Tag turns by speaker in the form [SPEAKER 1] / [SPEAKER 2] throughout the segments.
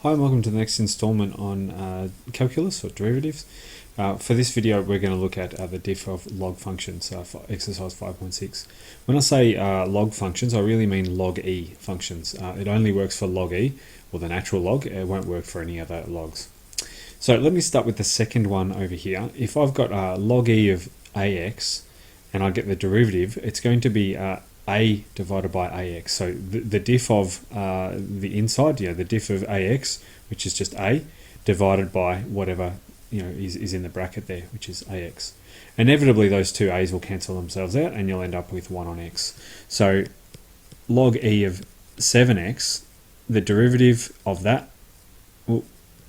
[SPEAKER 1] Hi and welcome to the next installment on calculus or derivatives. For this video we're going to look at the diff of log functions for exercise 5.6. When I say log functions, I really mean log e functions. It only works for log e, or the natural log. It won't work for any other logs. So let me start with the second one over here. If I've got log e of ax and I get the derivative, it's going to be a divided by ax. So the diff of the inside, the diff of ax, which is just a, divided by whatever is in the bracket there, which is ax. Inevitably, those two a's will cancel themselves out, and you'll end up with 1 on x. So log e of 7x, the derivative of that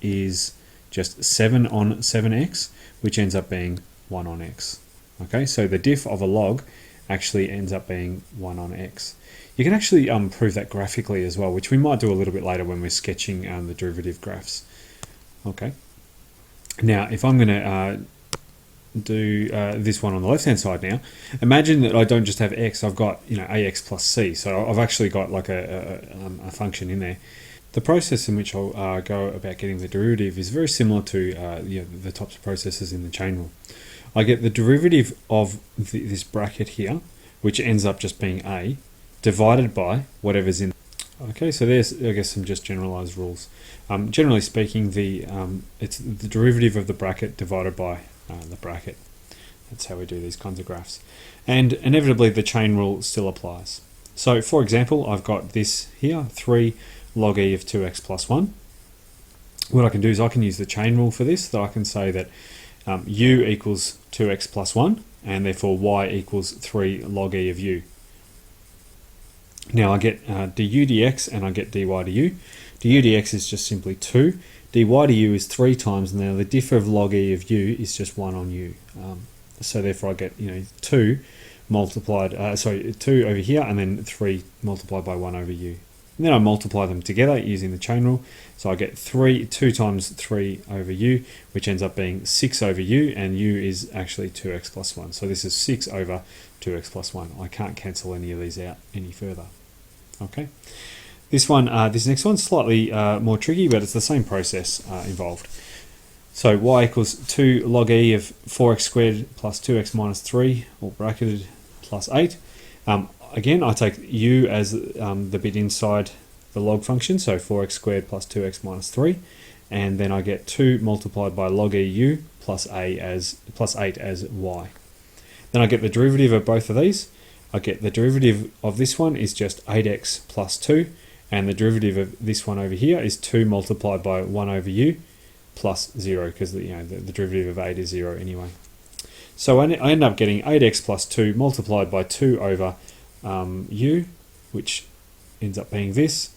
[SPEAKER 1] is just 7 on 7x, which ends up being 1 on x. Okay, so the diff of a log actually ends up being 1 on x. You can actually prove that graphically as well, which we might do a little bit later when we're sketching the derivative graphs. Okay. Now, if I'm going to do this one on the left-hand side now, imagine that I don't just have x, I've got ax plus c. So I've actually got like a function in there. The process in which I'll go about getting the derivative is very similar to the types of processes in the chain rule. I get the derivative of this bracket here, which ends up just being a, divided by whatever's in. Okay, so there's, I guess, some just generalized rules. Generally speaking, it's the derivative of the bracket divided by the bracket. That's how we do these kinds of graphs. And inevitably, the chain rule still applies. So, for example, I've got this here, 3 log e of 2x plus 1. What I can do is I can use the chain rule for this, that I can say that u equals 2x plus 1, and therefore y equals 3 log e of u. Now I get du dx and I get dy du. Du dx is just simply 2. Dy du is 3 times, and now the diff of log e of u is just 1 on u. So therefore I get 2 multiplied, 2 over here, and then 3 multiplied by 1 over u. And then I multiply them together using the chain rule. So I get 2 times 3 over u, which ends up being 6 over u, and u is actually 2x plus 1. So this is 6 over 2x plus 1. I can't cancel any of these out any further. Okay. This next one's slightly more tricky, but it's the same process involved. So y equals 2 log e of 4x squared plus 2x minus 3, or bracketed, plus 8. Again, I take u as the bit inside the log function, so 4x squared plus 2x minus 3, and then I get 2 multiplied by log e u plus 8 as y. Then I get the derivative of both of these. I get the derivative of this one is just 8x plus 2, and the derivative of this one over here is 2 multiplied by 1 over u plus 0, because the derivative of 8 is 0 anyway. So I end up getting 8x plus 2 multiplied by 2 over u, which ends up being this.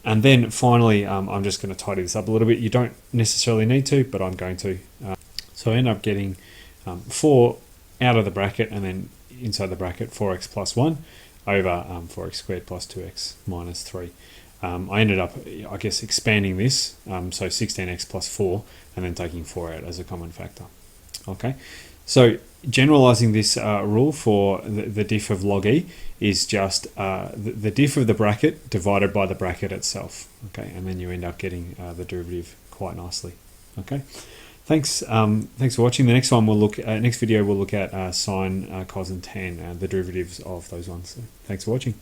[SPEAKER 1] And then finally, I'm just going to tidy this up a little bit. You don't necessarily need to, but I'm going to. So I end up getting 4 out of the bracket, and then inside the bracket 4x plus 1 over 4x squared plus 2x minus 3. I ended up, I guess, expanding this, so 16x plus 4, and then taking 4 out as a common factor. Okay, so generalizing this rule for the diff of log e is just the diff of the bracket divided by the bracket itself. Okay, and then you end up getting the derivative quite nicely. Okay, thanks for watching. The next one next video we'll look at sine, cos, and tan, the derivatives of those ones. So thanks for watching.